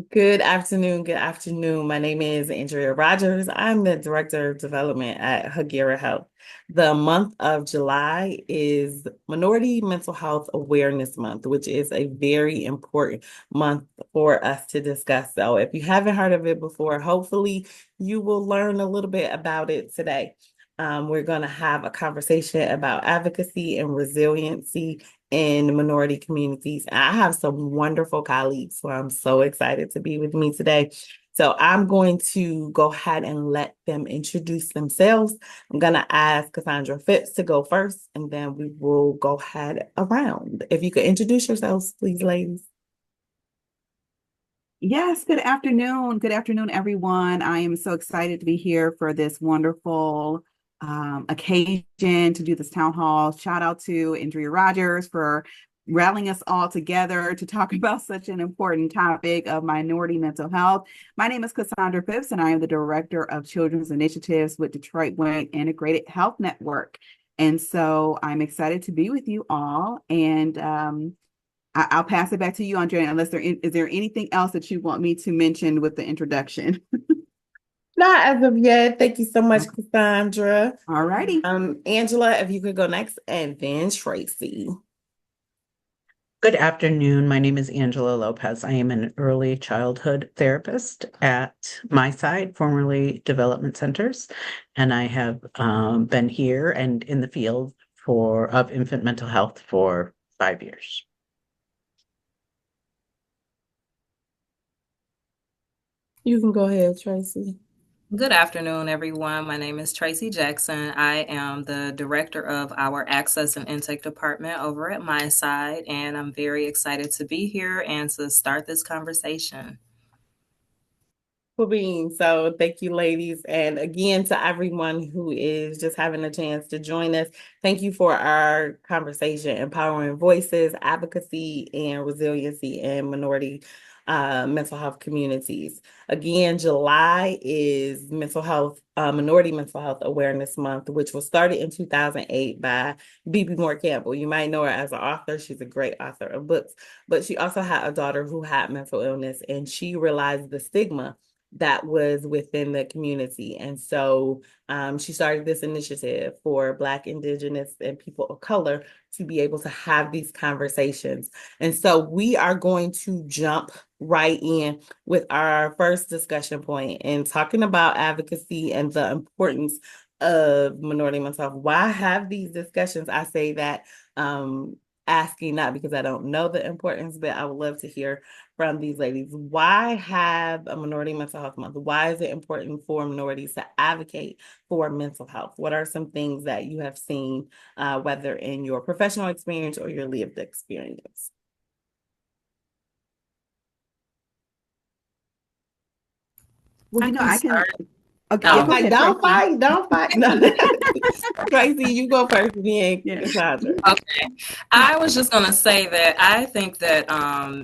Good afternoon. Good afternoon. My name is Andrea Rodgers. I'm the Director of Development at Hegira Health. The month of July is Minority Mental Health Awareness Month, which is a very important month for us to discuss. So if you haven't heard of it before, hopefully you will learn a little bit about it today. We're going to have a conversation about advocacy and resiliency in minority communities. I have some wonderful colleagues, so I'm so excited to be with me today. So I'm going to go ahead and let them introduce themselves. I'm going to ask Cassandra Phipps to go first, and then we will go ahead around. If you could introduce yourselves, please, ladies. Yes, good afternoon. Good afternoon, everyone. I am so excited to be here for this wonderful occasion to do this town hall. Shout out to Andrea Rodgers for rallying us all together to talk about such an important topic of minority mental health. My name is Cassandra Phipps, and I am the Director of Children's Initiatives with Detroit Wayne Integrated Health Network. And so I'm excited to be with you all. And I'll pass it back to you, Andrea, unless is there anything else that you want me to mention with the introduction? Not as of yet. Thank you so much, Cassandra. All righty. Angela, if you could go next, and then Tracee. Good afternoon. My name is Angela Lopez. I am an early childhood therapist at MiSide, formerly Development Centers, and I have been here and in the field of infant mental health for 5 years. You can go ahead, Tracee. Good afternoon, everyone. My name is Tracee Jackson. I am the director of our Access and Intake Department over at MiSide, and I'm very excited to be here and to start this conversation. For being so. Thank you, ladies. And again, to everyone who is just having a chance to join us, thank you for our conversation, empowering voices, advocacy, and resiliency in minority mental health communities. Again, July is Minority Mental Health Awareness Month, which was started in 2008 by B.B. Moore Campbell. You might know her as an author. She's a great author of books, but she also had a daughter who had mental illness, and she realized the stigma that was within the community. And so she started this initiative for Black, Indigenous, and people of color to be able to have these conversations. And so we are going to jump right in with our first discussion point and talking about advocacy and the importance of minority mental health. Why have these discussions? I say that asking not because I don't know the importance, but I would love to hear from these ladies. Why have a Minority Mental Health Month? Why is it important for minorities to advocate for mental health? What are some things that you have seen, whether in your professional experience or your lived experience? Well, I can I can. start. Okay, yeah, Oh, go Like, ahead, don't Tracee. fight, don't fight. No. Tracee, you go first, then Yeah. Cassandra. okay. I was just going to say that I think that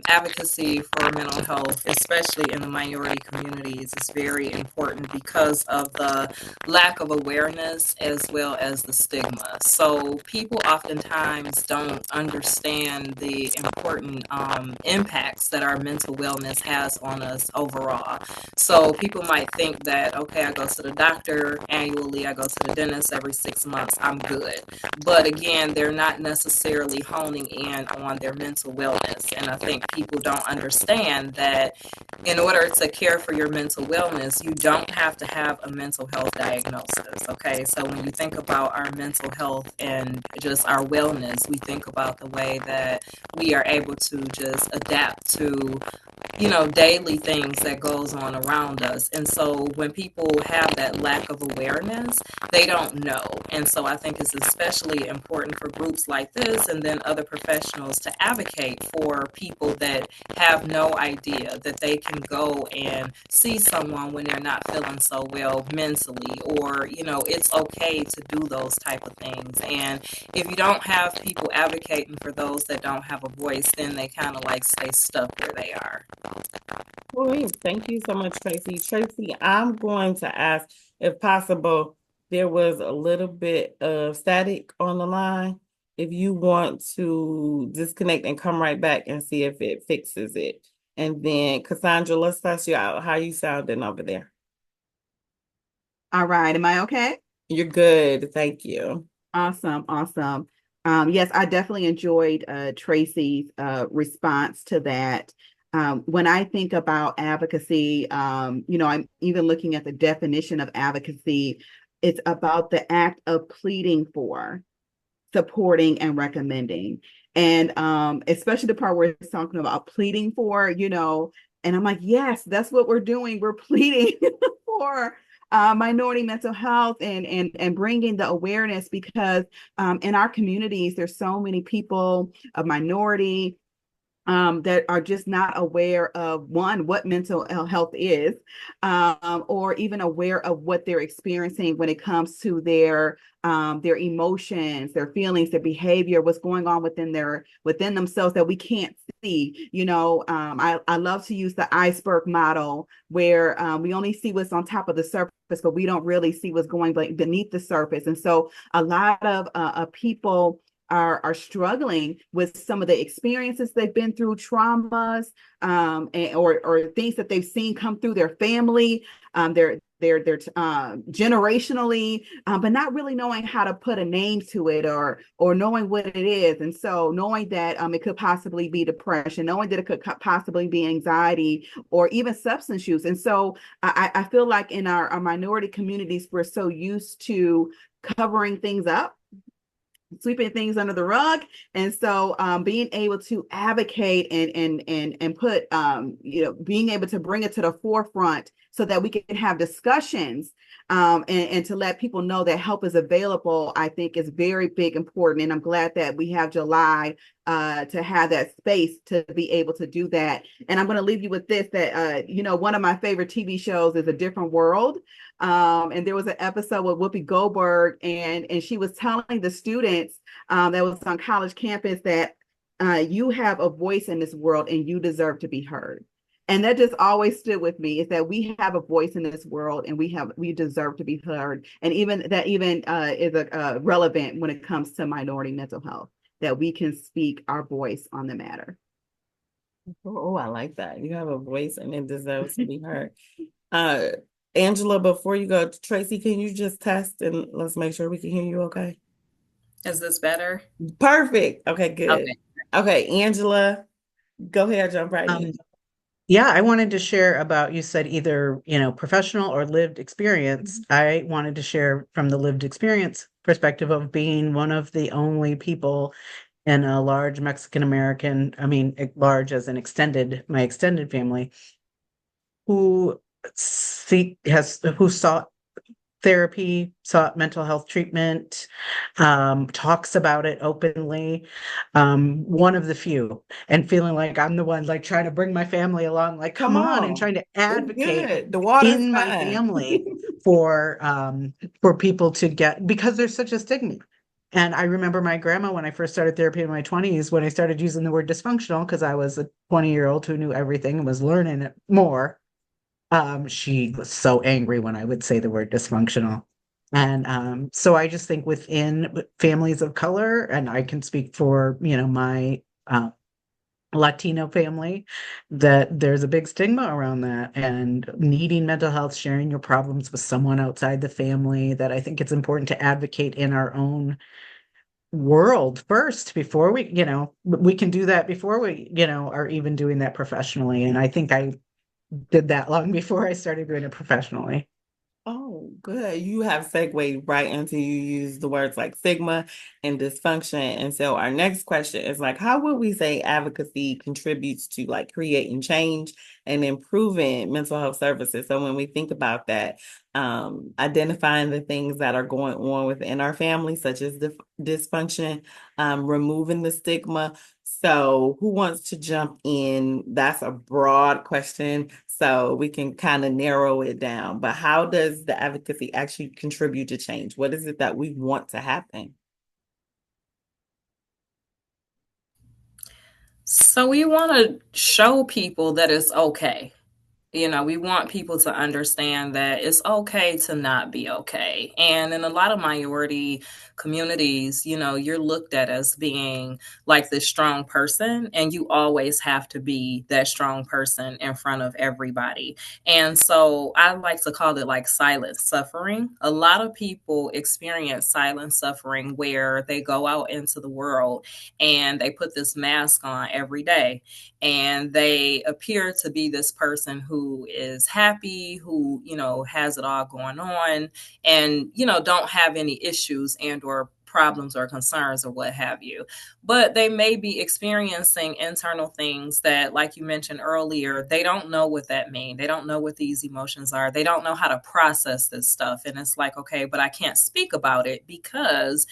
advocacy for mental health, especially in the minority communities, is very important because of the lack of awareness as well as the stigma. So people oftentimes don't understand the important impacts that our mental wellness has on us overall. So people might think that, okay, I go to the doctor annually, I go to the dentist every 6 months, I'm good. But again, they're not necessarily honing in on their mental wellness. And I think people don't understand that in order to care for your mental wellness, you don't have to have a mental health diagnosis. Okay. So when you think about our mental health and just our wellness, we think about the way that we are able to just adapt to daily things that goes on around us. And so when people have that lack of awareness, they don't know. And so I think it's especially important for groups like this and then other professionals to advocate for people that have no idea that they can go and see someone when they're not feeling so well mentally, or it's okay to do those type of things. And if you don't have people advocating for those that don't have a voice, then they kind of like stay stuck where they are. Well, thank you so much, Tracee. Tracee, I'm going to ask if possible, there was a little bit of static on the line. If you want to disconnect and come right back and see if it fixes it. And then Cassandra, let's test you out. How you sounding over there? All right. Am I okay? You're good. Thank you. Awesome. Awesome. Yes, I definitely enjoyed Tracee's response to that. When I think about advocacy, I'm even looking at the definition of advocacy. It's about the act of pleading for, supporting, and recommending. And especially the part where it's talking about pleading for, and I'm like, yes, that's what we're doing. We're pleading for minority mental health and bringing the awareness because in our communities, there's so many people of minority that are just not aware of what mental health is, or even aware of what they're experiencing when it comes to their emotions, their feelings, their behavior, what's going on within themselves that we can't see. I love to use the iceberg model where we only see what's on top of the surface, but we don't really see what's going beneath the surface. And so a lot of people are struggling with some of the experiences they've been through, traumas, or things that they've seen come through their family, their generationally, but not really knowing how to put a name to it or knowing what it is. And so knowing that it could possibly be depression, knowing that it could possibly be anxiety or even substance use. And so I feel like in our minority communities, we're so used to covering things up, sweeping things under the rug. And so being able to advocate and put being able to bring it to the forefront so that we can have discussions, and to let people know that help is available, I think is very big important. And I'm glad that we have July to have that space to be able to do that. And I'm going to leave you with this, that one of my favorite TV shows is A Different World. And there was an episode with Whoopi Goldberg, and she was telling the students that was on college campus that you have a voice in this world and you deserve to be heard. And that just always stood with me, is that we have a voice in this world and we deserve to be heard. And even is relevant when it comes to minority mental health, that we can speak our voice on the matter. Oh, I like that. You have a voice and it deserves to be heard. Angela, before you go, Tracee, can you just test and let's make sure we can hear you okay? Is this better? Perfect. Okay, good. Okay. Okay, Angela, go ahead, jump right in. Yeah, I wanted to share about, you said either, professional or lived experience. I wanted to share from the lived experience perspective of being one of the only people in a large Mexican American, large as an my extended family, who who sought therapy, sought mental health treatment, talks about it openly. One of the few, and feeling like I'm the one like trying to bring my family along, like come on, and trying to advocate good. The water's in my fine. family for people to get, because there's such a stigma. And I remember my grandma when I first started therapy in my 20s, when I started using the word dysfunctional, because I was a 20-year-old who knew everything and was learning it more. She was so angry when I would say the word dysfunctional. And so I just think within families of color, and I can speak for, my Latino family, that there's a big stigma around that, and needing mental health, sharing your problems with someone outside the family, that I think it's important to advocate in our own world first before we can do that before we, are even doing that professionally. And I think I did that long before I started doing it professionally. Oh, good. You have segued right into, you use the words like stigma and dysfunction. And so our next question is like, how would we say advocacy contributes to like creating change and improving mental health services? So when we think about that, identifying the things that are going on within our family, such as dysfunction, removing the stigma. So who wants to jump in? That's a broad question, so we can kind of narrow it down. But how does the advocacy actually contribute to change? What is it that we want to happen? So we want to show people that it's okay. We want people to understand that it's okay to not be okay. And in a lot of minority communities, you're looked at as being like this strong person, and you always have to be that strong person in front of everybody. And so I like to call it like silent suffering. A lot of people experience silent suffering where they go out into the world and they put this mask on every day, and they appear to be this person who is happy, who has it all going on, and don't have any issues and or problems or concerns or what have you. But they may be experiencing internal things that, like you mentioned earlier, they don't know what that means. They don't know what these emotions are. They don't know how to process this stuff. And it's like, okay, but I can't speak about it because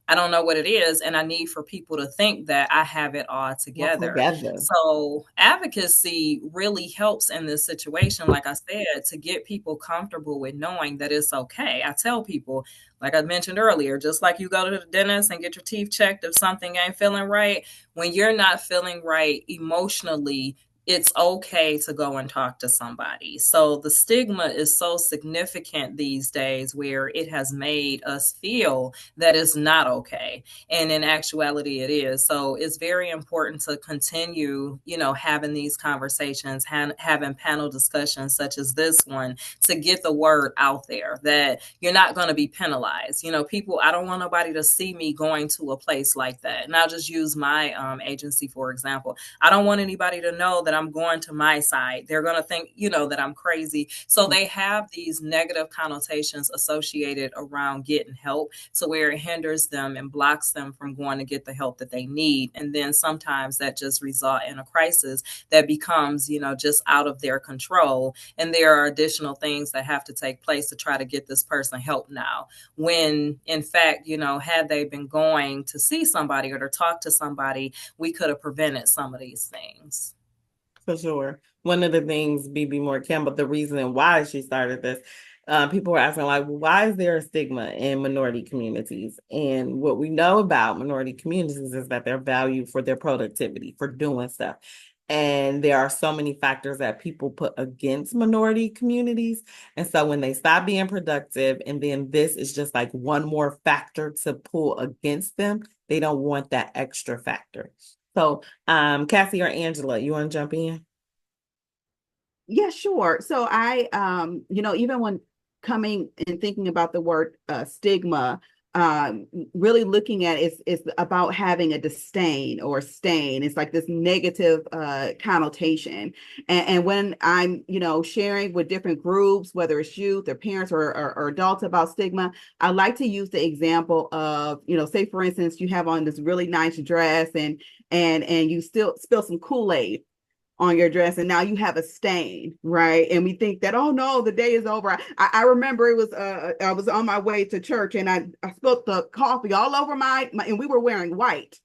I don't know what it is, and I need for people to think that I have it all together. So advocacy really helps in this situation, like I said, to get people comfortable with knowing that it's okay. I tell people, like I mentioned earlier, just like you go to the dentist and get your teeth checked if something ain't feeling right, when you're not feeling right emotionally, it's okay to go and talk to somebody. So the stigma is so significant these days where it has made us feel that it's not okay. And in actuality, it is. So it's very important to continue, having these conversations, having panel discussions such as this one to get the word out there that you're not going to be penalized. People, I don't want nobody to see me going to a place like that. And I'll just use my agency, for example. I don't want anybody to know that I'm going to MiSide. They're going to think, that I'm crazy. So they have these negative connotations associated around getting help, to where it hinders them and blocks them from going to get the help that they need. And then sometimes that just results in a crisis that becomes, just out of their control. And there are additional things that have to take place to try to get this person help now. When in fact, had they been going to see somebody or to talk to somebody, we could have prevented some of these things. For sure. One of the things BB Moore Campbell, the reason why she started this, people were asking, like, why is there a stigma in minority communities? And what we know about minority communities is that they're valued for their productivity, for doing stuff. And there are so many factors that people put against minority communities. And so when they stop being productive, and then this is just like one more factor to pull against them, they don't want that extra factor. So, Cassie or Angela, you want to jump in? Yeah, sure. So I, even when coming and thinking about the word stigma, really looking at it's about having a disdain or stain. It's like this negative connotation. And when I'm, sharing with different groups, whether it's youth or parents or adults about stigma, I like to use the example of, say for instance, you have on this really nice dress and you still spill some Kool-Aid on your dress, and now you have a stain, right? And we think that, oh no, the day is over. I remember it was I was on my way to church, and I spilled the coffee all over my and we were wearing white,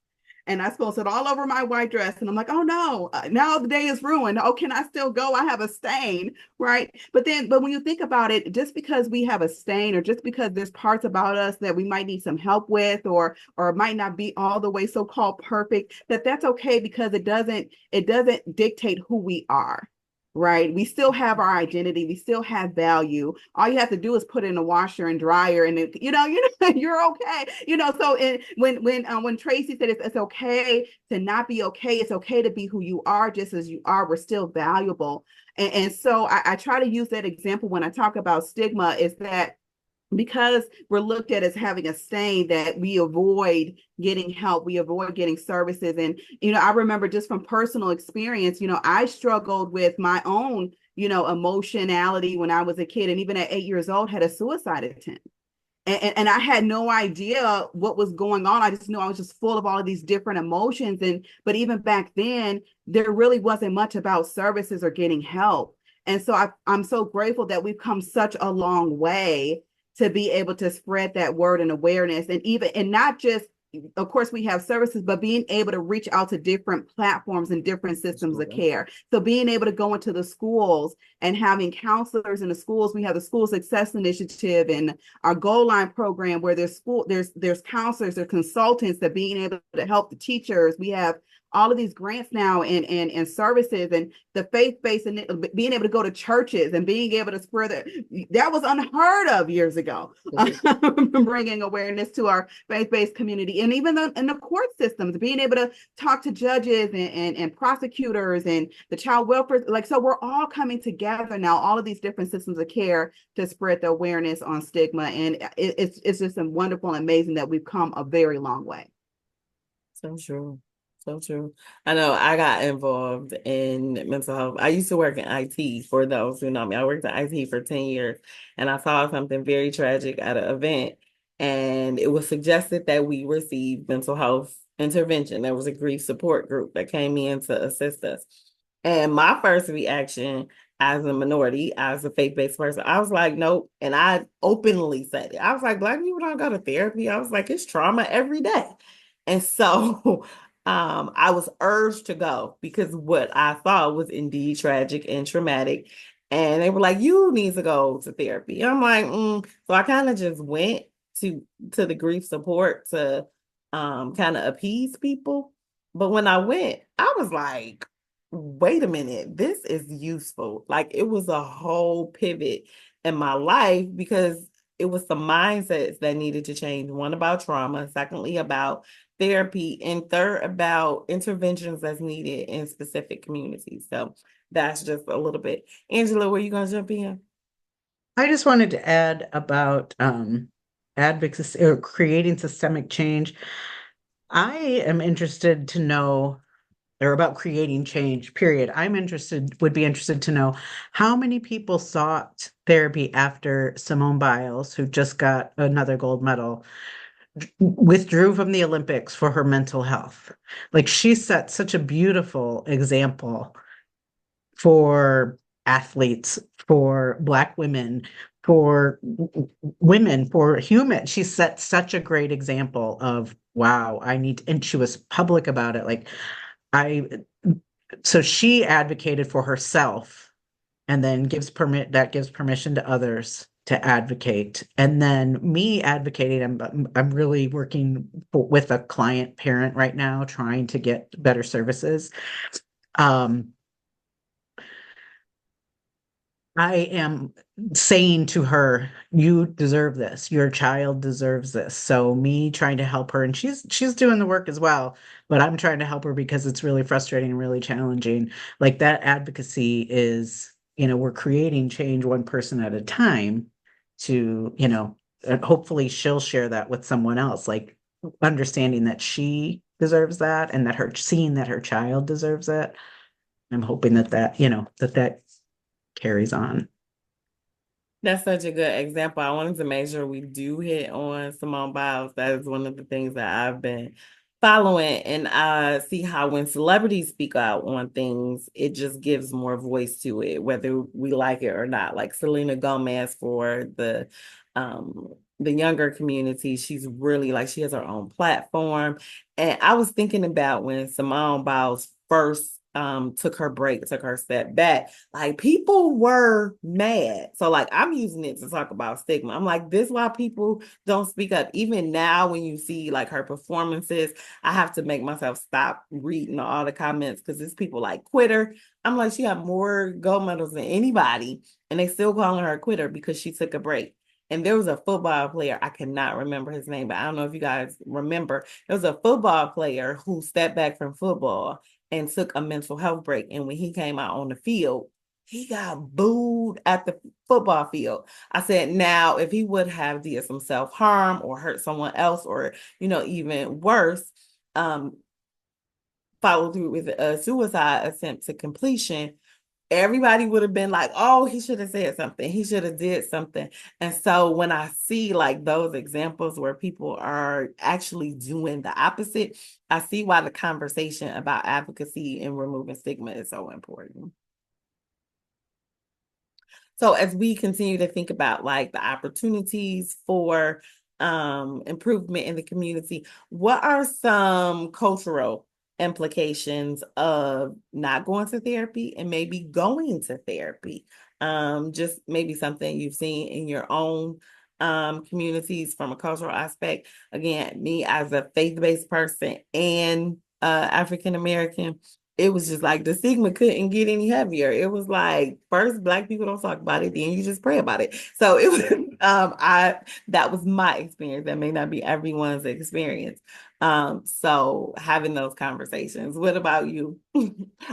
and I spilled it all over my white dress, and I'm like, oh no, now the day is ruined. Oh, can I still go? I have a stain, right? But when you think about it, just because we have a stain, or just because there's parts about us that we might need some help with, or it might not be all the way so-called perfect, that's okay, because it doesn't dictate who we are. Right. We still have our identity. We still have value. All you have to do is put it in a washer and dryer, and it, you're okay. So when Tracee said it's okay to not be okay, it's okay to be who you are, just as you are. We're still valuable. And so I try to use that example when I talk about stigma, is that because we're looked at as having a stain, that we avoid getting help, we avoid getting services. And, I remember just from personal experience, I struggled with my own, emotionality when I was a kid, and even at 8 years old, had a suicide attempt. And I had no idea what was going on. I just knew I was just full of all of these different emotions. But even back then, there really wasn't much about services or getting help. And so I'm so grateful that we've come such a long way to be able to spread that word and awareness, and not just, of course, we have services, but being able to reach out to different platforms and different systems of care. So being able to go into the schools and having counselors in the schools. We have the School Success Initiative and our Goal Line program, where there's counselors or consultants that being able to help the teachers. We have all of these grants now and services and the faith-based and being able to go to churches and being able to spread that was unheard of years ago. Bringing awareness to our faith-based community, and even in the court systems, being able to talk to judges and prosecutors and the child welfare. Like, so we're all coming together now, all of these different systems of care, to spread the awareness on stigma. And it's just wonderful and amazing that we've come a very long way. So true. So true. I know I got involved in mental health. I used to work in IT, for those who know me. I worked in IT for 10 years, and I saw something very tragic at an event, and it was suggested that we receive mental health intervention. There was a grief support group that came in to assist us. And my first reaction as a minority, as a faith-based person, I was like, nope. And I openly said it. I was like, Black people don't go to therapy. I was like, it's trauma every day. And so I was urged to go because what I thought was indeed tragic and traumatic. And they were like, you need to go to therapy. I'm like, So I kind of just went to the grief support to kind of appease people. But when I went, I was like, wait a minute, this is useful. Like, it was a whole pivot in my life because it was the mindsets that needed to change. One, about trauma, secondly, about therapy, and third, about interventions that's needed in specific communities. So that's just a little bit. Angela, were you going to jump in? I just wanted to add about advocacy or creating systemic change. I am interested to know, or about creating change, period. Would be interested to know how many people sought therapy after Simone Biles, who just got another gold medal, withdrew from the Olympics for her mental health. Like, she set such a beautiful example for athletes, for Black women, for women, for humans. She set such a great example of, wow, and she was public about it. Like, so she advocated for herself, and then gives permission to others to advocate. And then me advocating, I'm really working with a client parent right now, trying to get better services. I am saying to her, you deserve this. Your child deserves this. So me trying to help her, and she's doing the work as well, but I'm trying to help her because it's really frustrating and really challenging. Like, that advocacy is, we're creating change one person at a time to, and hopefully she'll share that with someone else, like understanding that she deserves that and seeing that her child deserves it. I'm hoping that carries on. That's such a good example. I wanted to make sure we do hit on Simone Biles. That is one of the things that I've been following, and I see how when celebrities speak out on things, it just gives more voice to it, whether we like it or not. Like Selena Gomez for the younger community, she's really, like, she has her own platform. And I was thinking about when Simone Biles first took her step back, like, people were mad. So, like, I'm using it to talk about stigma. I'm like, this is why people don't speak up. Even now, when you see like her performances, I have to make myself stop reading all the comments because it's people like quitter. I'm like, she had more gold medals than anybody, and they still calling her a quitter because she took a break. And there was a football player, I cannot remember his name, but I don't know if you guys remember. There was a football player who stepped back from football and took a mental health break. And when he came out on the field, he got booed at the football field. I said, now, if he would have did some self-harm or hurt someone else, or, even worse, followed through with a suicide attempt to completion, everybody would have been like, oh, he should have said something. He should have did something. And so when I see like those examples where people are actually doing the opposite, I see why the conversation about advocacy and removing stigma is so important. So as we continue to think about like the opportunities for improvement in the community, what are some cultural implications of not going to therapy and maybe going to therapy? Just maybe something you've seen in your own communities from a cultural aspect. Again, me as a faith-based person and African American, it was just like the stigma couldn't get any heavier. It was like first Black people don't talk about it, then you just pray about it. So it was that was my experience. That may not be everyone's experience. So having those conversations. What about you?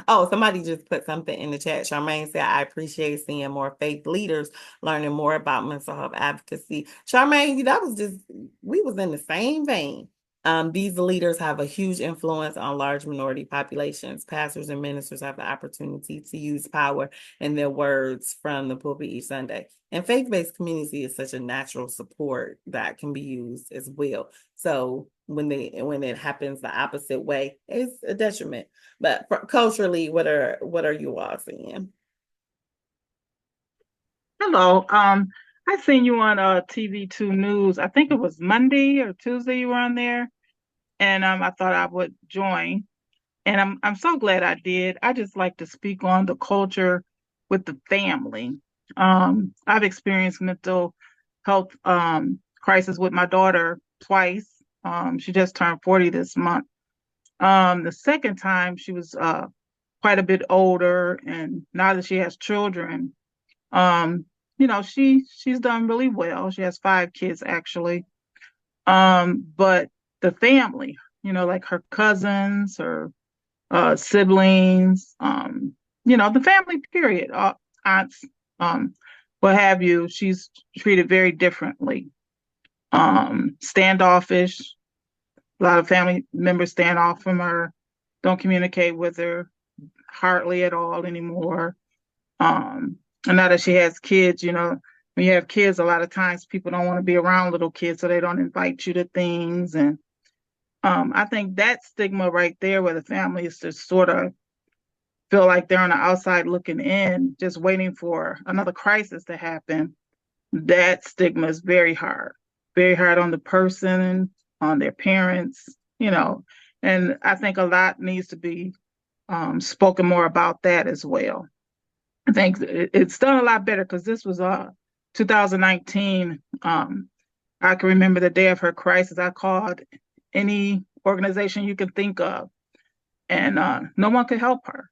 Oh, somebody just put something in the chat. Charmaine said, I appreciate seeing more faith leaders learning more about mental health advocacy. Charmaine, that was just, we was in the same vein. These leaders have a huge influence on large minority populations. Pastors and ministers have the opportunity to use power in their words from the pulpit each Sunday. And faith-based community is such a natural support that can be used as well. So when it happens the opposite way, it's a detriment. But culturally, what are you all seeing? Hello. I seen you on TV2 News. I think it was Monday or Tuesday you were on there, and I thought I would join. And I'm so glad I did. I just like to speak on the culture with the family. I've experienced mental health crisis with my daughter twice. She just turned 40 this month. The second time she was quite a bit older, and now that she has children, she's done really well. She has 5 kids actually. But the family, like her cousins, her siblings, the family period, aunts, what have you, she's treated very differently. Standoffish. A lot of family members stand off from her, don't communicate with her hardly at all anymore. And now that she has kids, when you have kids, a lot of times people don't want to be around little kids, so they don't invite you to things. And I think that stigma right there, where the family is just sort of feel like they're on the outside looking in, just waiting for another crisis to happen, that stigma is very hard on the person, on their parents, and I think a lot needs to be spoken more about that as well. I think it's done a lot better because this was 2019. I can remember the day of her crisis. I called any organization you can think of, and no one could help her.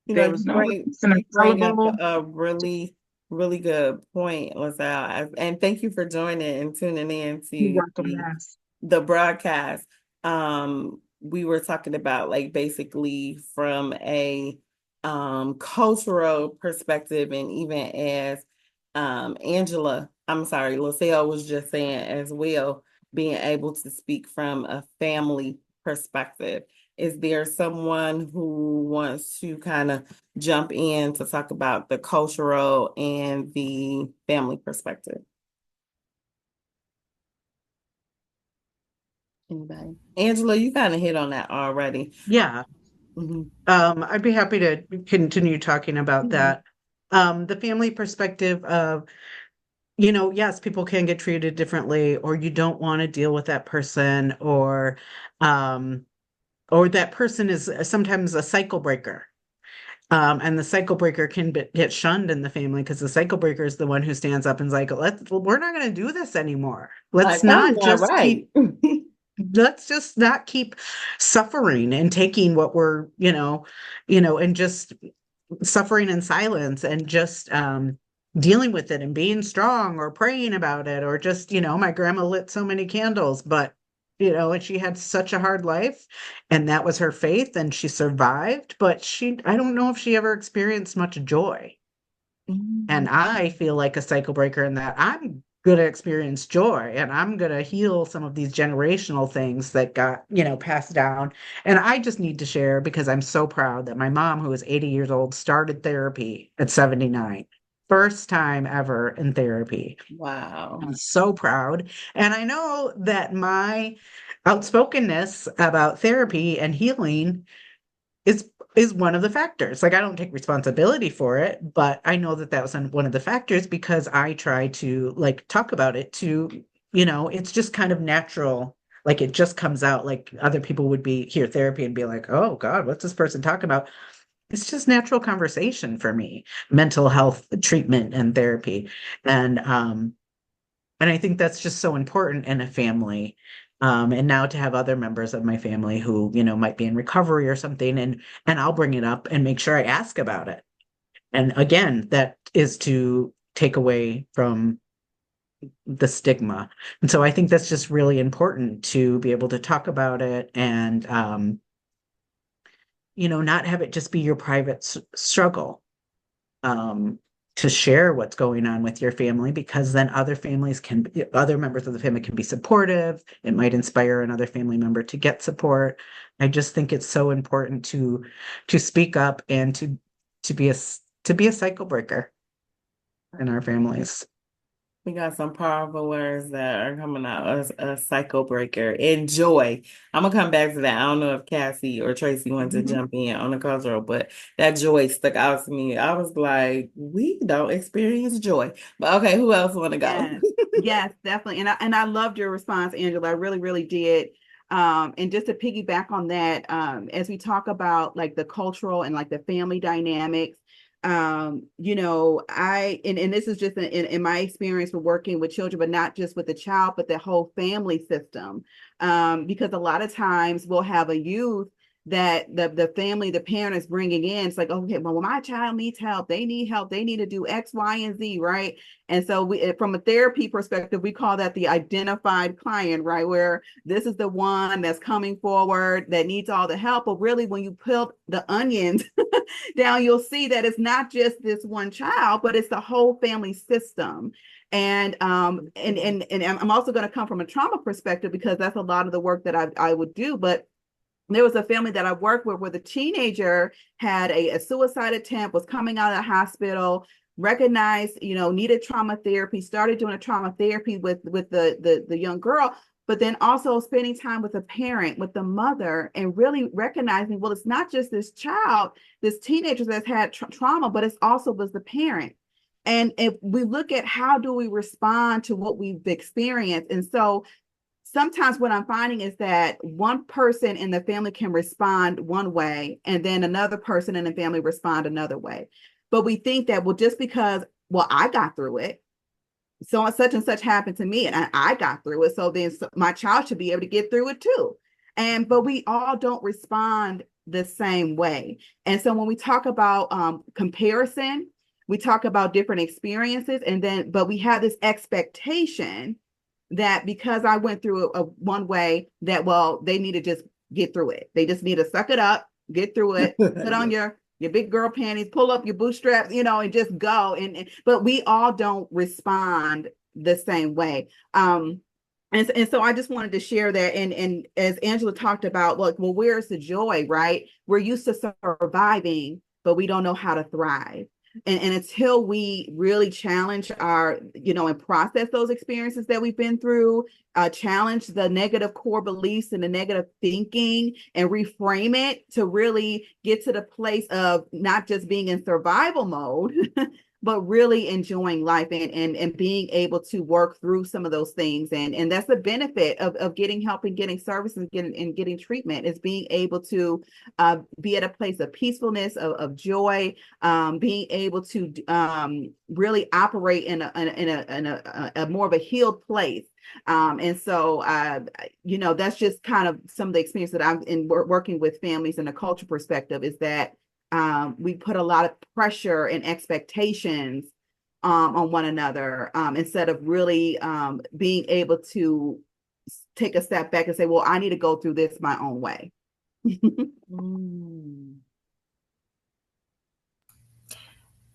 There was no reason you bring up a really, really good point, LaSalle. And thank you for joining and tuning in to the broadcast. We were talking about like basically from a cultural perspective, and even as LaSalle was just saying as well, being able to speak from a family perspective. Is there someone who wants to kind of jump in to talk about the cultural and the family perspective? Anybody? Angela, you kind of hit on that already. Yeah. Mm-hmm. I'd be happy to continue talking about that. The family perspective of, yes, people can get treated differently, or you don't want to deal with that person, or that person is sometimes a cycle breaker. And the cycle breaker can get shunned in the family because the cycle breaker is the one who stands up and is like, we're not going to do this anymore. Let's just not keep suffering and taking what we're, and just suffering in silence, and just dealing with it and being strong, or praying about it, or just, my grandma lit so many candles, but and she had such a hard life, and that was her faith, and she survived, but I don't know if she ever experienced much joy. Mm-hmm. And I feel like a cycle breaker in that I'm going to experience joy, and I'm going to heal some of these generational things that got, passed down. And I just need to share, because I'm so proud that my mom, who is 80 years old, started therapy at 79. First time ever in therapy. Wow. I'm so proud. And I know that my outspokenness about therapy and healing is one of the factors. Like, I don't take responsibility for it, but I know that was one of the factors, because I try to talk about it to, it's just kind of natural. Like, it just comes out. Like, other people would hear therapy and be like, oh God, what's this person talking about? It's just natural conversation for me, mental health treatment and therapy. And I think that's just so important in a family. And now to have other members of my family who, might be in recovery or something, and I'll bring it up and make sure I ask about it. And again, that is to take away from the stigma. And so I think that's just really important to be able to talk about it and, not have it just be your private struggle. To share what's going on with your family, because then other members of the family can be supportive. It might inspire another family member to get support. I just think it's so important to speak up and to be a cycle breaker in our families. We got some powerful words that are coming out as a cycle breaker. Enjoy. I'm gonna come back to that. I don't know if Cassie or Tracee wanted to jump in on the cultural, but that joy stuck out to me. I was like, we don't experience joy. But okay, who else want to go? Yes, yes, definitely. And I loved your response, Angela. I really, really did. And just to piggyback on that, as we talk about like the cultural and like the family dynamics, and this is just in my experience with working with children, but not just with the child, but the whole family system. Because a lot of times we'll have a youth that the family, the parent is bringing in. It's like, okay, well, my child needs help. They need help. They need to do X, Y, and Z, right? And so we, from a therapy perspective, we call that the identified client, right? Where this is the one that's coming forward that needs all the help. But really, when you peel the onions down, you'll see that it's not just this one child, but it's the whole family system. And I'm also going to come from a trauma perspective, because that's a lot of the work that I would do. But there was a family that I worked with where the teenager had a suicide attempt, was coming out of the hospital, recognized, needed trauma therapy, started doing a trauma therapy with the young girl, but then also spending time with the parent, with the mother, and really recognizing, well, it's not just this child, this teenager that's had trauma, but it's also was the parent. And if we look at how do we respond to what we've experienced, and so sometimes what I'm finding is that one person in the family can respond one way, and then another person in the family respond another way. But we think that, well, just because, well, I got through it, so such and such happened to me, and I got through it, so then my child should be able to get through it too. But we all don't respond the same way. And so when we talk about comparison, we talk about different experiences, but we have this expectation that because I went through a one way, that, well, they need to just get through it. They just need to suck it up, get through it, put on your big girl panties, pull up your bootstraps, and just go. But we all don't respond the same way. And so I just wanted to share that. And as Angela talked about, well, where's the joy, right? We're used to surviving, but we don't know how to thrive. And until we really challenge our, and process those experiences that we've been through, challenge the negative core beliefs and the negative thinking, and reframe it to really get to the place of not just being in survival mode, but really enjoying life and being able to work through some of those things. And that's the benefit of getting help and getting services and getting treatment, is being able to be at a place of peacefulness, of joy, being able to really operate in a more of a healed place. And so, that's just kind of some of the experience that I'm in working with families in a culture perspective, is that we put a lot of pressure and expectations on one another, instead of really being able to take a step back and say, well, I need to go through this my own way.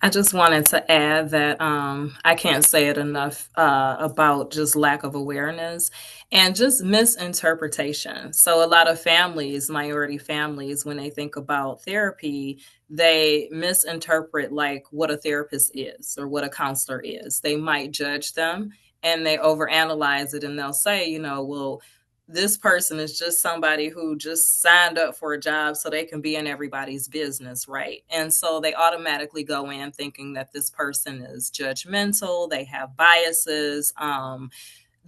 I just wanted to add that I can't say it enough about just lack of awareness and just misinterpretation. So a lot of families, minority families, when they think about therapy, they misinterpret like what a therapist is or what a counselor is. They might judge them and they overanalyze it, and they'll say, well, this person is just somebody who just signed up for a job so they can be in everybody's business, right? And so they automatically go in thinking that this person is judgmental, they have biases,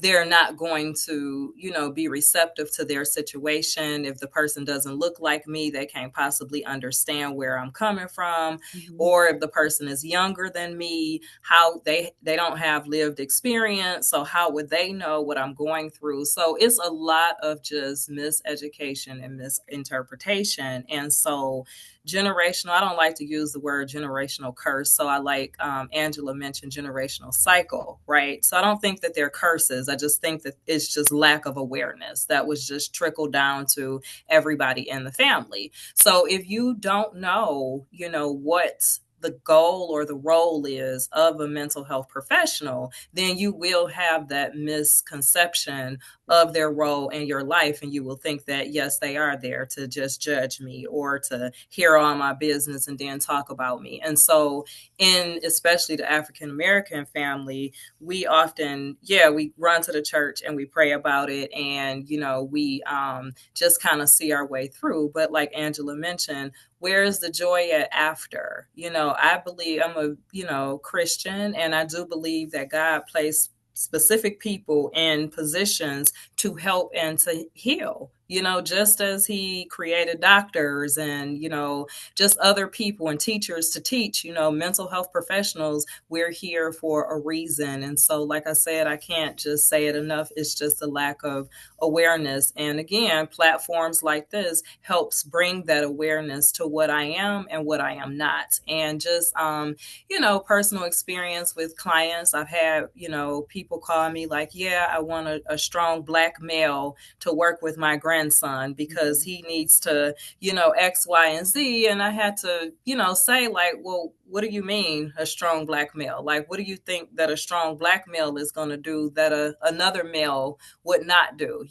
they're not going to, be receptive to their situation. If the person doesn't look like me, they can't possibly understand where I'm coming from. Or if the person is younger than me, how they don't have lived experience. So how would they know what I'm going through? So it's a lot of just miseducation and misinterpretation. And so generational, I don't like to use the word generational curse. So I like Angela mentioned generational cycle, right? So I don't think that they're curses. I just think that it's just lack of awareness that was just trickled down to everybody in the family. So if you don't know, what the goal or the role is of a mental health professional, then you will have that misconception of their role in your life. And you will think that, yes, they are there to just judge me or to hear all my business and then talk about me. And so in especially the African American family, we often, we run to the church and we pray about it. And, we just kind of see our way through. But like Angela mentioned, where is the joy at after? I believe I'm a, Christian, and I do believe that God placed specific people in positions to help and to heal, just as he created doctors and, just other people and teachers to teach, mental health professionals, we're here for a reason. And so, like I said, I can't just say it enough. It's just a lack of awareness. And again, platforms like this helps bring that awareness to what I am and what I am not. And just, personal experience with clients. I've had, people call me like, yeah, I want a strong Black male to work with my grandson because he needs to, X, Y, and Z. And I had to, say like, well, what do you mean a strong Black male? Like, what do you think that a strong Black male is going to do that another male would not do,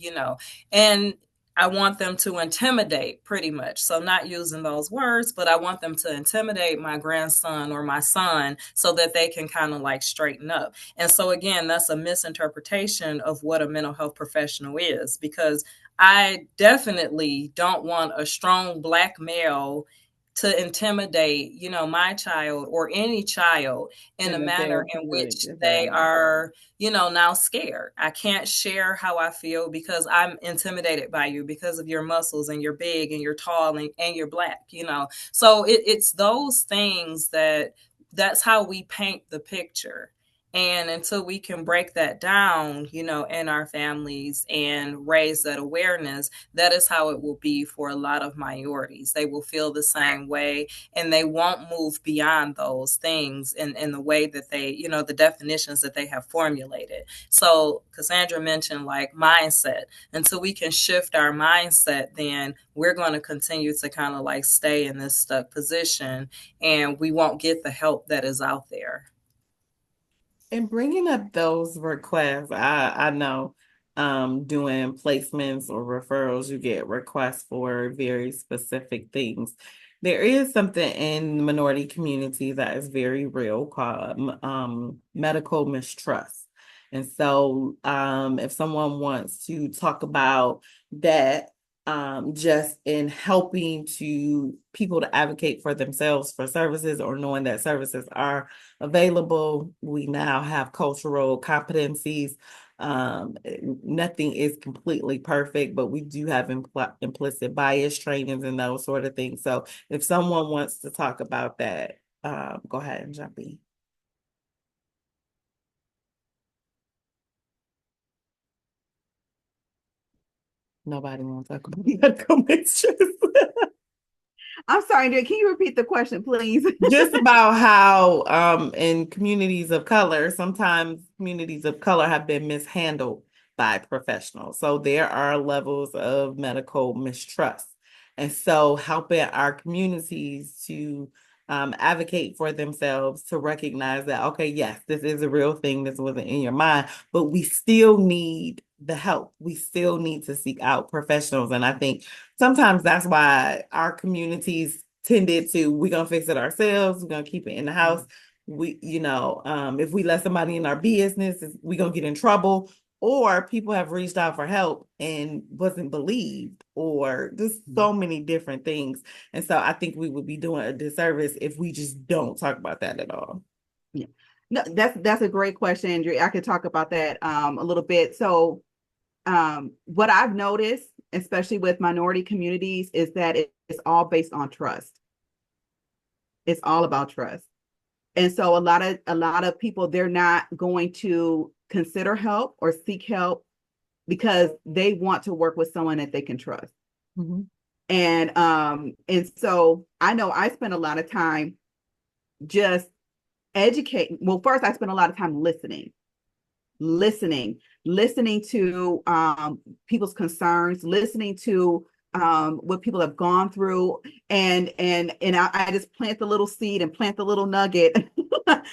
And I want them to intimidate pretty much. So not using those words, but I want them to intimidate my grandson or my son so that they can kind of like straighten up. And so again, that's a misinterpretation of what a mental health professional is, because I definitely don't want a strong Black male to intimidate, my child or any child in a manner in which they are, now scared. I can't share how I feel because I'm intimidated by you because of your muscles and you're big and you're tall and you're Black, So it's those things that's how we paint the picture. And until we can break that down, in our families and raise that awareness, that is how it will be for a lot of minorities. They will feel the same way and they won't move beyond those things in the way that they, the definitions that they have formulated. So Cassandra mentioned like mindset. Until we can shift our mindset, then we're going to continue to kind of like stay in this stuck position and we won't get the help that is out there. And bringing up those requests, I know doing placements or referrals, you get requests for very specific things. There is something in the minority community that is very real called medical mistrust. And so if someone wants to talk about that, just in helping to people to advocate for themselves for services or knowing that services are available. We now have cultural competencies. Nothing is completely perfect, but we do have implicit bias trainings and those sort of things. So if someone wants to talk about that, go ahead and jump in. Nobody wants to talk about medical mistrust. I'm sorry, Andrea, can you repeat the question, please? Just about how in communities of color, sometimes communities of color have been mishandled by professionals. So there are levels of medical mistrust. And so helping our communities to advocate for themselves, to recognize that, okay, yes, this is a real thing. This wasn't in your mind, but we still need the help. We still need to seek out professionals. And I think sometimes that's why our communities tended to, we're gonna fix it ourselves, we're gonna keep it in the house. We, if we let somebody in our business, we're gonna get in trouble. Or people have reached out for help and wasn't believed, or just so many different things. And so I think we would be doing a disservice if we just don't talk about that at all. Yeah. No, that's a great question, Andrea. I could talk about that a little bit. So what I've noticed, especially with minority communities, is that it's all based on trust. It's all about trust. And so a lot of people, they're not going to consider help or seek help because they want to work with someone that they can trust. Mm-hmm. And so I know I spend a lot of time just educating. Well, first I spend a lot of time listening to people's concerns, listening to what people have gone through, and I just plant the little seed and plant the little nugget. But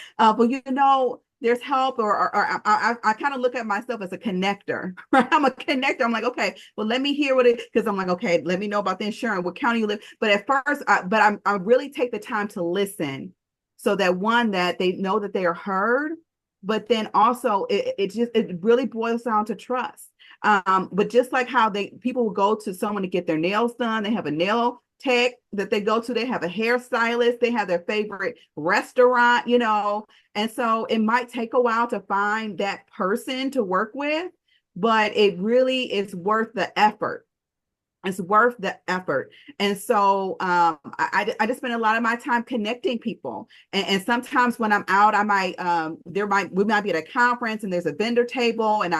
there's help, or I kind of look at myself as a connector. Right? I'm a connector. I'm like, okay, well, let me hear what it, because I'm like, okay, let me know about the insurance, what county you live. But at first, I really take the time to listen, so that one, that they know that they are heard, but then also it really boils down to trust. But just like how people will go to someone to get their nails done, they have a nail tech that they go to, they have a hairstylist, they have their favorite restaurant, and so it might take a while to find that person to work with, but it really is worth the effort. It's worth the effort. And so I just spend a lot of my time connecting people. And sometimes when I'm out, we might be at a conference and there's a vendor table, and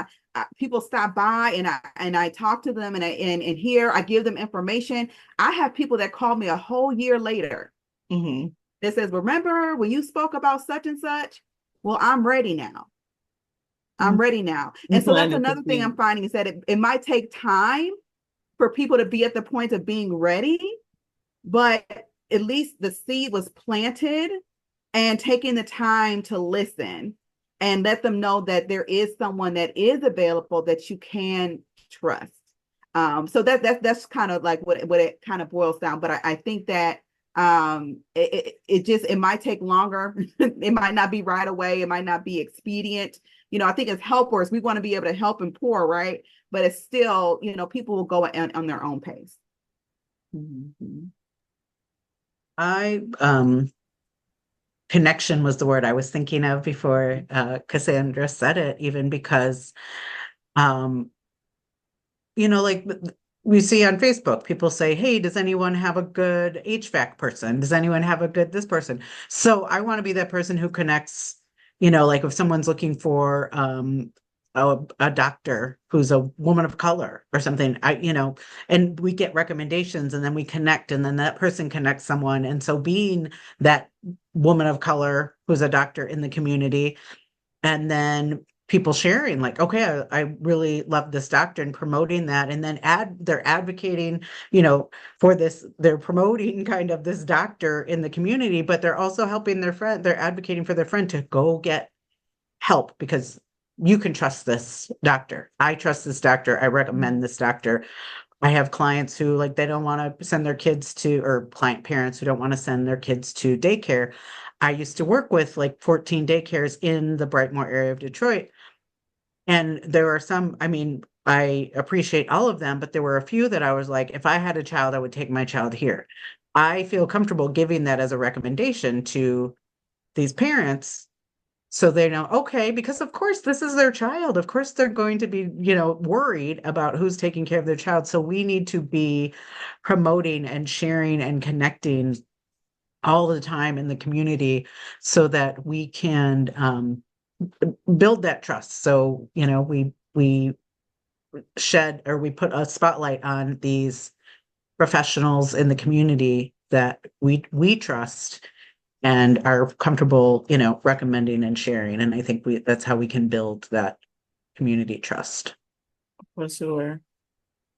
people stop by, and I talk to them, and here I give them information. I have people that call me a whole year later. Mm-hmm. That says, remember when you spoke about such and such? Well, I'm ready now. I'm ready now. And so that's another thing I'm finding, is that it might take time for people to be at the point of being ready, but at least the seed was planted, and taking the time to listen and let them know that there is someone that is available that you can trust. So that's kind of like what it kind of boils down. But I think that it might take longer. It might not be right away. It might not be expedient. I think as helpers, we want to be able to help and pour, right? But it's still, people will go on their own pace. Mm-hmm. Connection was the word I was thinking of before Cassandra said it, even because, like we see on Facebook, people say, hey, does anyone have a good HVAC person? Does anyone have a good this person? So I want to be that person who connects, like if someone's looking for a doctor who's a woman of color or something, and we get recommendations, and then we connect, and then that person connects someone. And so being that woman of color who's a doctor in the community, and then people sharing like, okay, I really love this doctor, and promoting that, and then they're advocating, for this, they're promoting kind of this doctor in the community, but they're also helping their friend, they're advocating for their friend to go get help, because you can trust this doctor. I trust this doctor. I recommend this doctor. I have clients who they don't want to send their kids to, or client parents who don't want to send their kids to daycare. I used to work with 14 daycares in the Brightmoor area of Detroit. And there are some, I appreciate all of them, but there were a few that I was like, if I had a child, I would take my child here. I feel comfortable giving that as a recommendation to these parents, so they know, okay, because of course this is their child. Of course they're going to be, worried about who's taking care of their child. So we need to be promoting and sharing and connecting all the time in the community, so that we can build that trust. So, we shed, or we put a spotlight on these professionals in the community that we trust and are comfortable, recommending and sharing. And I think that's how we can build that community trust. For sure.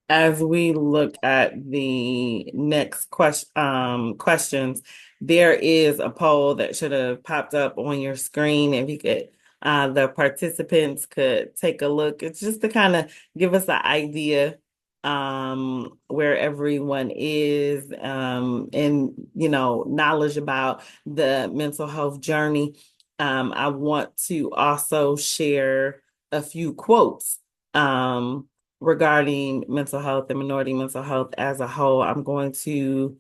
As we look at the next questions, there is a poll that should have popped up on your screen. If you could, the participants could take a look. It's just to kind of give us an idea where everyone is, and knowledge about the mental health journey. I want to also share a few quotes regarding mental health and minority mental health as a whole. I'm going to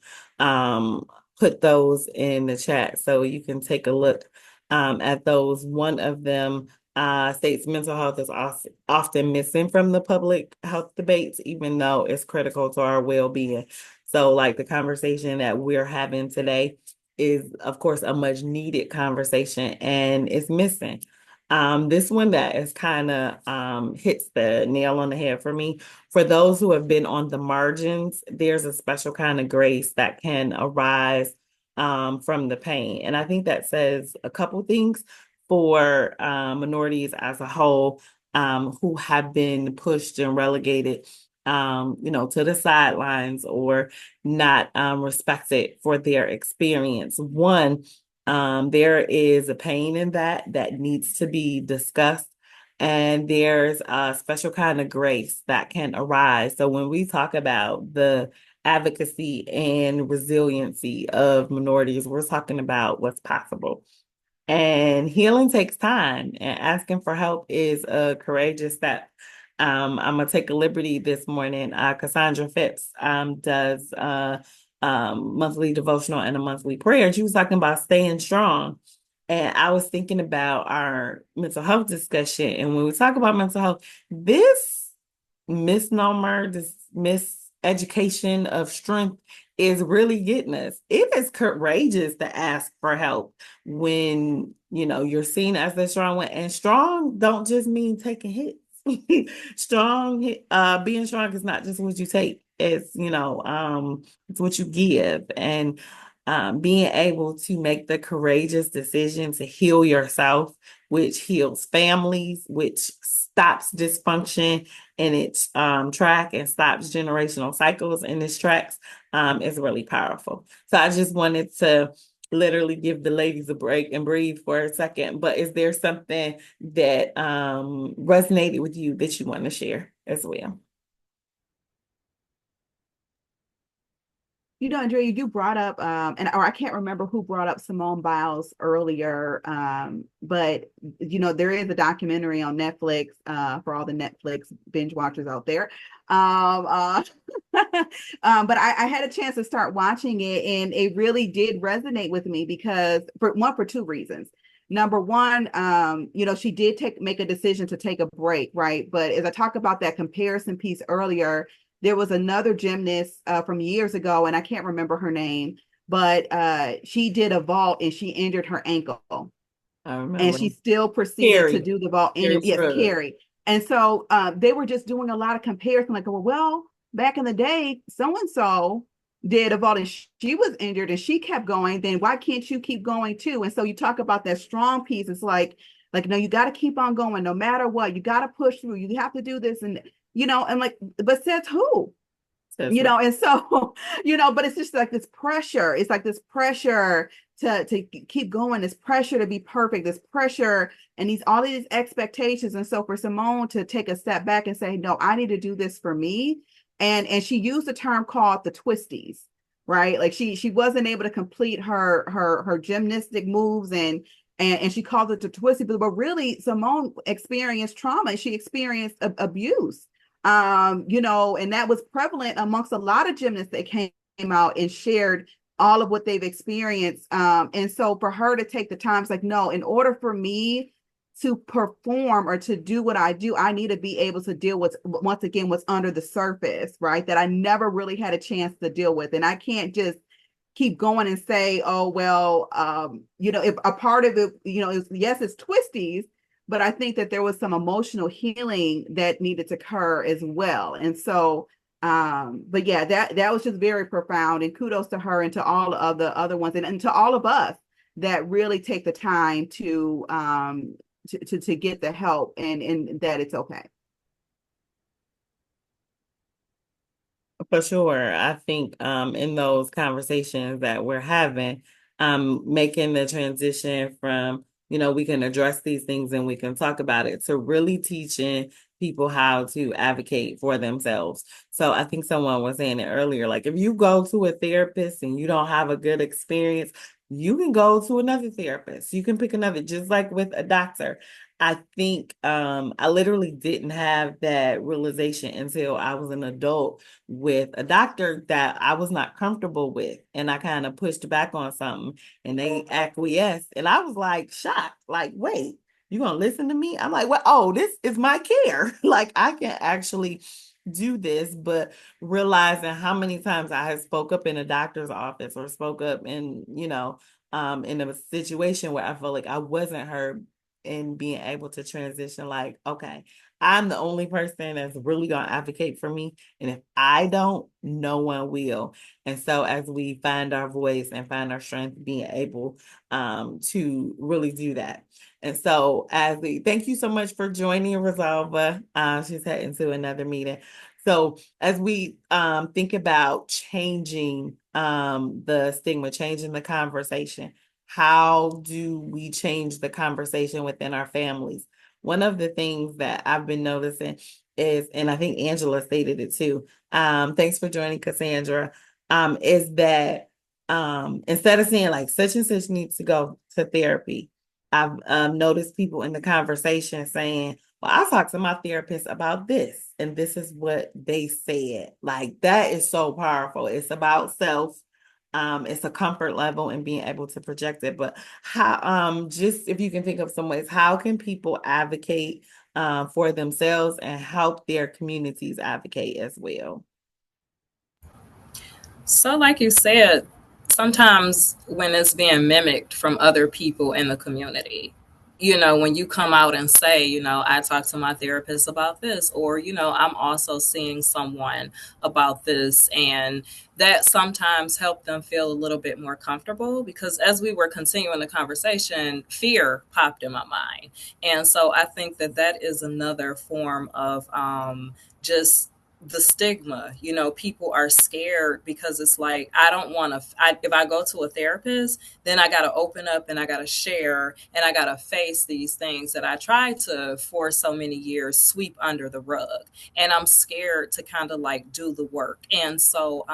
put those in the chat so you can take a look at those. One of them states mental health is often missing from the public health debates, even though it's critical to our well-being. So like the conversation that we're having today is, of course, a much needed conversation, and it's missing. This one that is kind of hits the nail on the head for me. For those who have been on the margins, there's a special kind of grace that can arise from the pain. And I think that says a couple things for minorities as a whole, who have been pushed and relegated, to the sidelines or not respected for their experience. One, there is a pain in that needs to be discussed. And there's a special kind of grace that can arise. So when we talk about the advocacy and resiliency of minorities, we're talking about what's possible. And healing takes time, and asking for help is a courageous step. I'm gonna take a liberty this morning. Cassandra Phipps does monthly devotional and a monthly prayer. She was talking about staying strong. And I was thinking about our mental health discussion. And when we talk about mental health, this misnomer, this miseducation of strength is really getting us. It is courageous to ask for help when you're seen as the strong one. And strong don't just mean taking hits. Strong, being strong is not just what you take. It's it's what you give. And being able to make the courageous decision to heal yourself, which heals families, which stops dysfunction in its track and stops generational cycles in its tracks, is really powerful. So I just wanted to literally give the ladies a break and breathe for a second. But is there something that resonated with you that you want to share as well? Andrea, you brought up, or I can't remember who brought up Simone Biles earlier, but there is a documentary on Netflix for all the Netflix binge watchers out there. But I had a chance to start watching it, and it really did resonate with me because for two reasons. Number one, she did make a decision to take a break, right? But as I talked about that comparison piece earlier, there was another gymnast from years ago, and I can't remember her name, but she did a vault and she injured her ankle. I remember. And she still proceeded to do the vault. Yes, Carrie. And so they were just doing a lot of comparison, like, well, back in the day, so-and-so did a vault and she was injured and she kept going. Then why can't you keep going too? And so you talk about that strong piece. It's like, no, you got to keep on going no matter what. You got to push through. You have to do this. And and like, but says who? And so, but it's just like this pressure. It's like this pressure to keep going, this pressure to be perfect, this pressure and all of these expectations. And so for Simone to take a step back and say, no, I need to do this for me. And she used a term called the twisties, right? Like she wasn't able to complete her gymnastic moves and she called it the twisty, but really Simone experienced trauma. She experienced abuse. And that was prevalent amongst a lot of gymnasts that came out and shared all of what they've experienced. And so for her to take the time, it's like, no, in order for me to perform or to do what I do, I need to be able to deal with, once again, what's under the surface, right? That I never really had a chance to deal with. And I can't just keep going and say, oh, well, if a part of it, yes, it's twisties, but I think that there was some emotional healing that needed to occur as well. And so, but yeah, that was just very profound, and kudos to her and to all of the other ones and to all of us that really take the time to get the help and that it's okay. For sure. I think in those conversations that we're having, making the transition from, we can address these things and we can talk about it, to really teaching people how to advocate for themselves. So I think someone was saying it earlier, like if you go to a therapist and you don't have a good experience, you can go to another therapist. You can pick another, just like with a doctor. I think I literally didn't have that realization until I was an adult with a doctor that I was not comfortable with. And I kind of pushed back on something and they acquiesced. And I was like shocked, like, wait, you gonna listen to me? I'm like, well, oh, this is my care. Like I can actually do this, but realizing how many times I had spoke up in a doctor's office or spoke up in, in a situation where I felt like I wasn't heard, and being able to transition like, okay, I'm the only person that's really going to advocate for me. And if I don't, no one will. And so as we find our voice and find our strength, being able to really do that. And so as we thank you so much for joining Rosalva. She's heading to another meeting. So as we think about changing the stigma, changing the conversation, how do we change the conversation within our families? One of the things that I've been noticing is, and I think Angela stated it too, thanks for joining, Cassandra, is that instead of saying like such and such needs to go to therapy, I've noticed people in the conversation saying, well, I talked to my therapist about this, and this is what they said. Like that is so powerful. It's about self. It's a comfort level and being able to project it. But how, just if you can think of some ways, how can people advocate for themselves and help their communities advocate as well? So, like you said, sometimes when it's being mimicked from other people in the community, when you come out and say, I talked to my therapist about this, or, I'm also seeing someone about this, and that sometimes helped them feel a little bit more comfortable because as we were continuing the conversation, fear popped in my mind. And so I think that that is another form of just the stigma. People are scared because it's like, I don't want to, if I go to a therapist, then I got to open up and I got to share and I got to face these things that I tried to, for so many years, sweep under the rug. And I'm scared to kind of like do the work. And so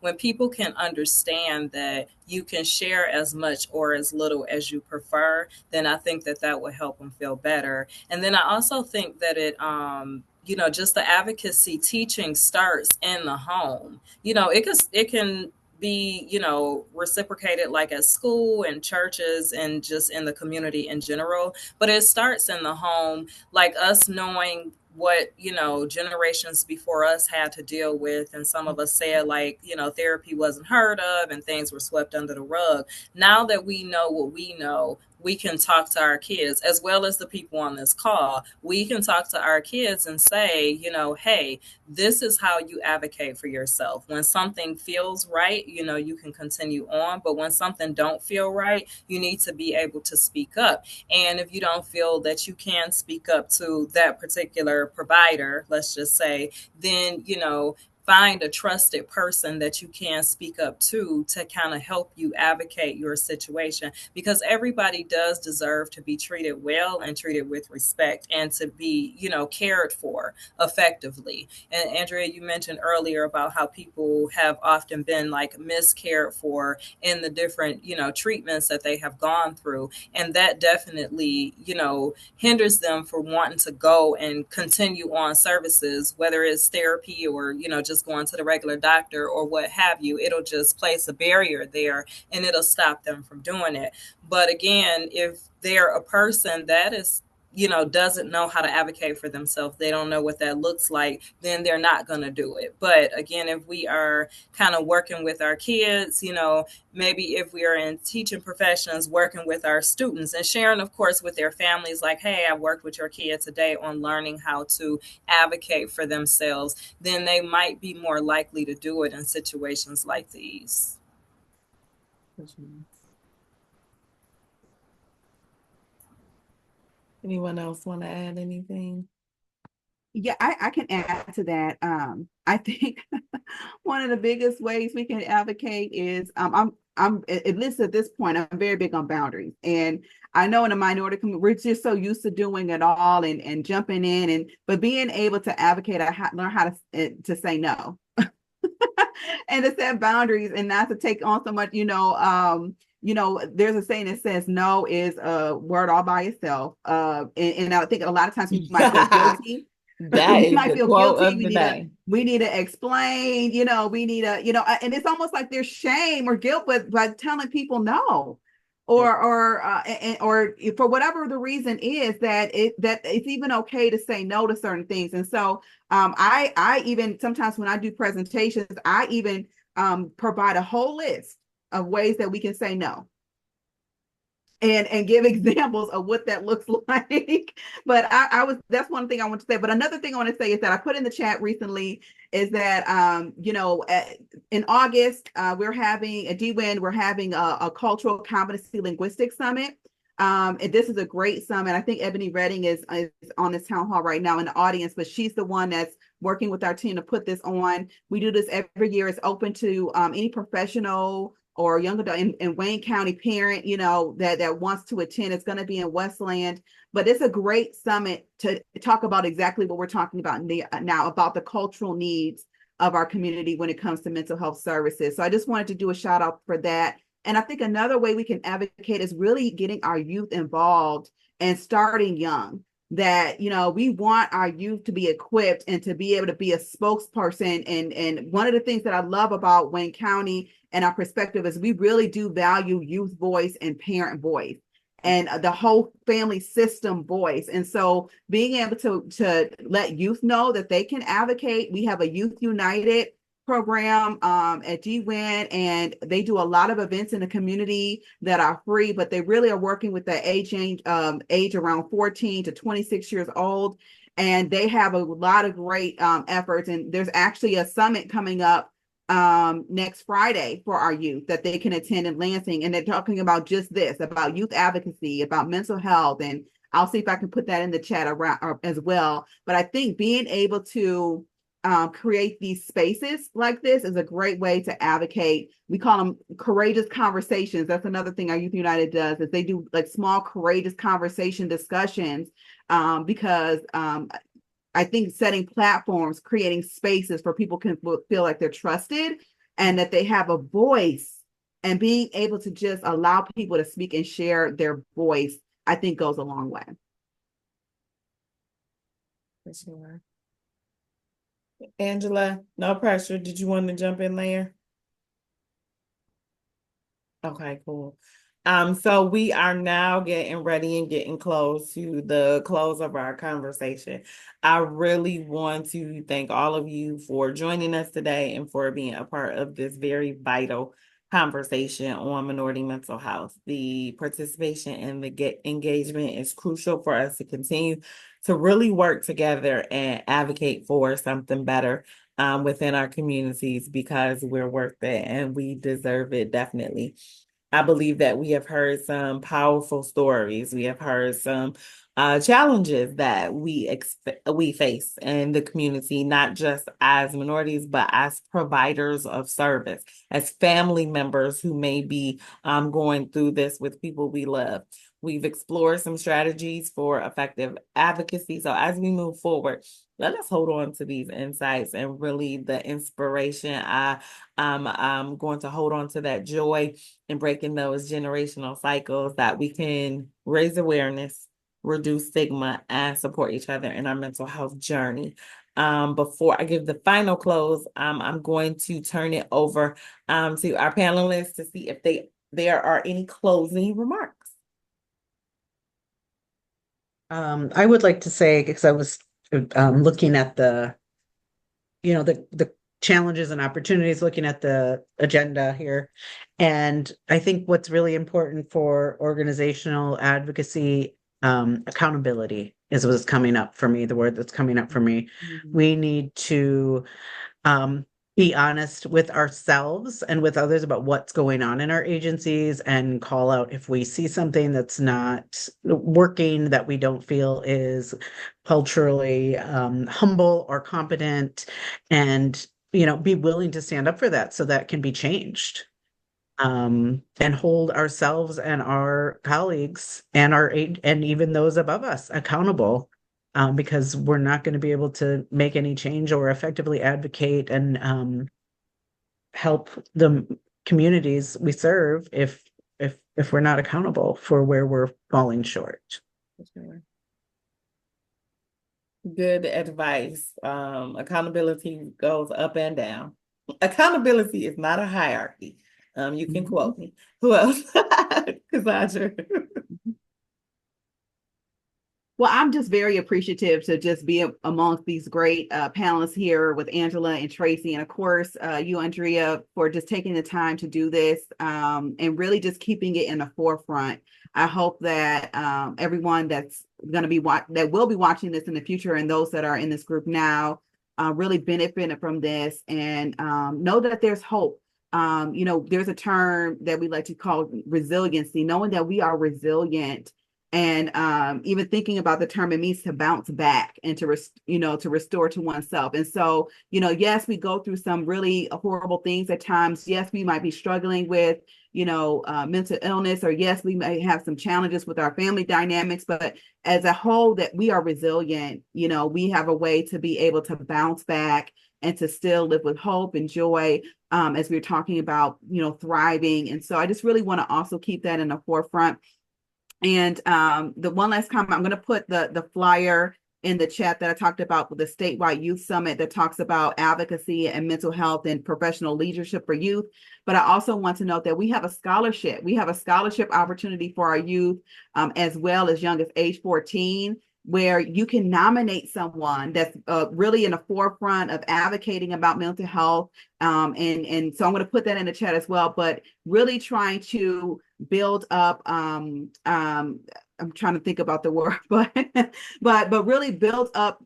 when people can understand that you can share as much or as little as you prefer, then I think that that will help them feel better. And then I also think that just the advocacy teaching starts in the home. It can be, reciprocated like at school and churches and just in the community in general. But it starts in the home, like us knowing what, generations before us had to deal with. And some of us said like, therapy wasn't heard of and things were swept under the rug. Now that we know what we know, we can talk to our kids as well as the people on this call. We can talk to our kids and say, hey, this is how you advocate for yourself. When something feels right, you can continue on. But when something don't feel right, you need to be able to speak up. And if you don't feel that you can speak up to that particular provider, let's just say, then, find a trusted person that you can speak up to kind of help you advocate your situation, because everybody does deserve to be treated well and treated with respect and to be, cared for effectively. And Andrea, you mentioned earlier about how people have often been like miscared for in the different, treatments that they have gone through. And that definitely, hinders them for wanting to go and continue on services, whether it's therapy or, just going to the regular doctor or what have you. It'll just place a barrier there and it'll stop them from doing it. But again, if they're a person that is, doesn't know how to advocate for themselves, they don't know what that looks like, then they're not going to do it. But again, if we are kind of working with our kids, maybe if we are in teaching professions, working with our students and sharing, of course, with their families, like, hey, I worked with your kid today on learning how to advocate for themselves, then they might be more likely to do it in situations like these. Anyone else want to add anything? Yeah, I can add to that. I think one of the biggest ways we can advocate is I'm at least at this point, I'm very big on boundaries. And I know in a minority community, we're just so used to doing it all and jumping in, but being able to advocate, learn how to say no and to set boundaries and not to take on so much, there's a saying that says no is a word all by itself. And I think a lot of times we might feel guilty. That We is might the feel quote guilty. of the day. We need to explain, we need to, and it's almost like there's shame or guilt by telling people no. Or for whatever the reason is that it's even okay to say no to certain things. And so I even sometimes when I do presentations, I even provide a whole list of ways that we can say no and give examples of what that looks like. But that's one thing I want to say. But another thing I want to say is that I put in the chat recently is that in August we're having a DWIN, we're having a cultural competency linguistics summit. And this is a great summit. I think Ebony Redding is on this town hall right now in the audience, but she's the one that's working with our team to put this on. We do this every year. It's open to any professional or young adult in Wayne County parent, that wants to attend. It's going to be in Westland, but it's a great summit to talk about exactly what we're talking about now, about the cultural needs of our community when it comes to mental health services. So I just wanted to do a shout out for that. And I think another way we can advocate is really getting our youth involved and starting young. That, we want our youth to be equipped and to be able to be a spokesperson. And one of the things that I love about Wayne County and our perspective is we really do value youth voice and parent voice and the whole family system voice. And so being able to let youth know that they can advocate. We have a Youth United program at GWIN, and they do a lot of events in the community that are free, but they really are working with the age around 14 to 26 years old. And they have a lot of great efforts. And there's actually a summit coming up next Friday for our youth that they can attend in Lansing. And they're talking about just this, about youth advocacy, about mental health. And I'll see if I can put that in the chat around as well. But I think being able to create these spaces like this is a great way to advocate. We call them courageous conversations. That's another thing our Youth United does, is they do like small courageous conversation discussions because I think setting platforms, creating spaces for people can feel like they're trusted and that they have a voice, and being able to just allow people to speak and share their voice, I think goes a long way. For sure. Angela, no pressure. Did you want to jump in there? Okay, cool. So we are now getting ready and getting close to the close of our conversation. I really want to thank all of you for joining us today and for being a part of this very vital conversation on minority mental health. The participation and the engagement is crucial for us to continue to really work together and advocate for something better within our communities, because we're worth it and we deserve it, definitely. I believe that we have heard some powerful stories. We have heard some challenges that we face in the community, not just as minorities, but as providers of service, as family members who may be going through this with people we love. We've explored some strategies for effective advocacy. So as we move forward, let us hold on to these insights and really the inspiration. I'm going to hold on to that joy and breaking those generational cycles, that we can raise awareness, reduce stigma, and support each other in our mental health journey. Before I give the final close, I'm going to turn it over to our panelists to see if there are any closing remarks. I would like to say, because I was looking at the challenges and opportunities, looking at the agenda here. And I think what's really important for organizational advocacy, accountability is what's coming up for me, the word that's coming up for me. Mm-hmm. We need to be honest with ourselves and with others about what's going on in our agencies, and call out if we see something that's not working, that we don't feel is culturally humble or competent, and be willing to stand up for that so that can be changed, and hold ourselves and our colleagues and and even those above us accountable. Because we're not going to be able to make any change or effectively advocate and help the communities we serve if if we're not accountable for where we're falling short. For sure. Good advice. Accountability goes up and down. Accountability is not a hierarchy. You can quote me. Who else? Cassandra. Well, I'm just very appreciative to just be amongst these great panelists here with Angela and Tracee, and of course, you, Andrea, for just taking the time to do this and really just keeping it in the forefront. I hope that everyone that's going to be that will be watching this in the future, and those that are in this group now, really benefit from this and know that there's hope. There's a term that we like to call resiliency, knowing that we are resilient. And even thinking about the term, it means to bounce back and to restore to oneself. And so, yes, we go through some really horrible things at times. Yes, we might be struggling with, mental illness, or yes, we may have some challenges with our family dynamics. But as a whole, that we are resilient. We have a way to be able to bounce back and to still live with hope and joy, as we were talking about, thriving. And so I just really want to also keep that in the forefront. And the one last comment, I'm going to put the flyer in the chat that I talked about with the statewide youth summit that talks about advocacy and mental health and professional leadership for youth. But I also want to note that we have a scholarship. We have a scholarship opportunity for our youth, as well as young as age 14, where you can nominate someone that's really in the forefront of advocating about mental health. And so I'm going to put that in the chat as well, but really trying to build up, I'm trying to think about the word, but really build up,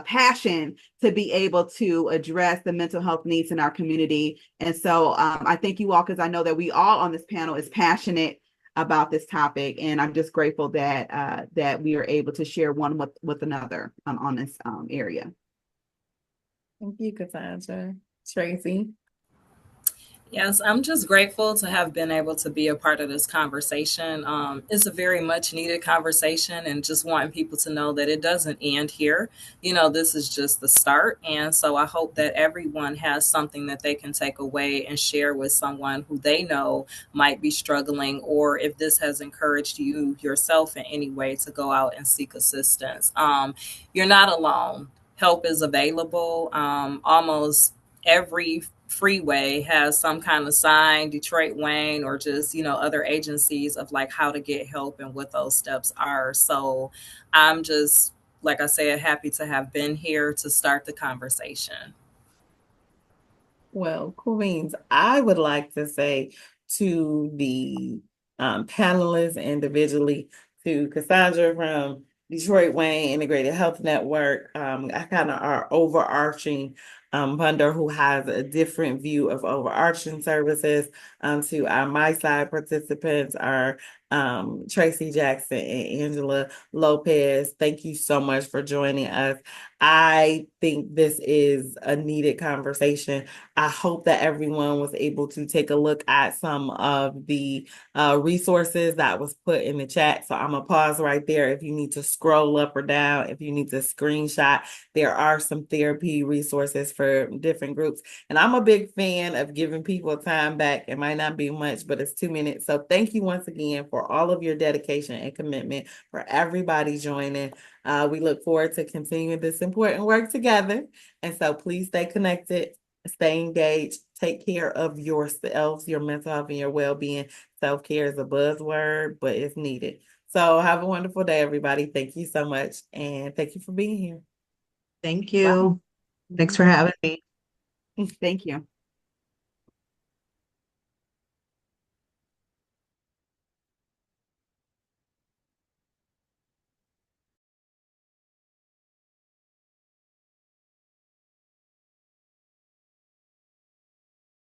passion to be able to address the mental health needs in our community. And so I thank you all, because I know that we all on this panel is passionate about this topic, and I'm just grateful that we are able to share one with another on this area. Thank you, Cassandra. Tracee. Yes, I'm just grateful to have been able to be a part of this conversation. It's a very much needed conversation, and just wanting people to know that it doesn't end here. This is just the start. And so I hope that everyone has something that they can take away and share with someone who they know might be struggling, or if this has encouraged you yourself in any way to go out and seek assistance. You're not alone. Help is available. Almost every freeway has some kind of sign, Detroit Wayne, or just, other agencies of like how to get help and what those steps are. So I'm just, like I said, happy to have been here to start the conversation. Well, Queens, I would like to say to the panelists individually, to Cassandra from Detroit Wayne Integrated Health Network, I kind of our overarching funder who has a different view of overarching services, to our MiSide participants, our Tracee Jackson and Angela Lopez. Thank you so much for joining us. I think this is a needed conversation. I hope that everyone was able to take a look at some of the resources that was put in the chat. So I'm gonna pause right there. If you need to scroll up or down, if you need to screenshot, there are some therapy resources for different groups. And I'm a big fan of giving people time back. It might not be much, but it's 2 minutes. So thank you once again for all of your dedication and commitment, for everybody joining. We look forward to continuing this important work together. And so please stay connected, stay engaged, take care of yourselves, your mental health, and your well-being. Self-care is a buzzword, but it's needed. So have a wonderful day, everybody. Thank you so much. And thank you for being here. Thank you. Thanks for having me. Thank you.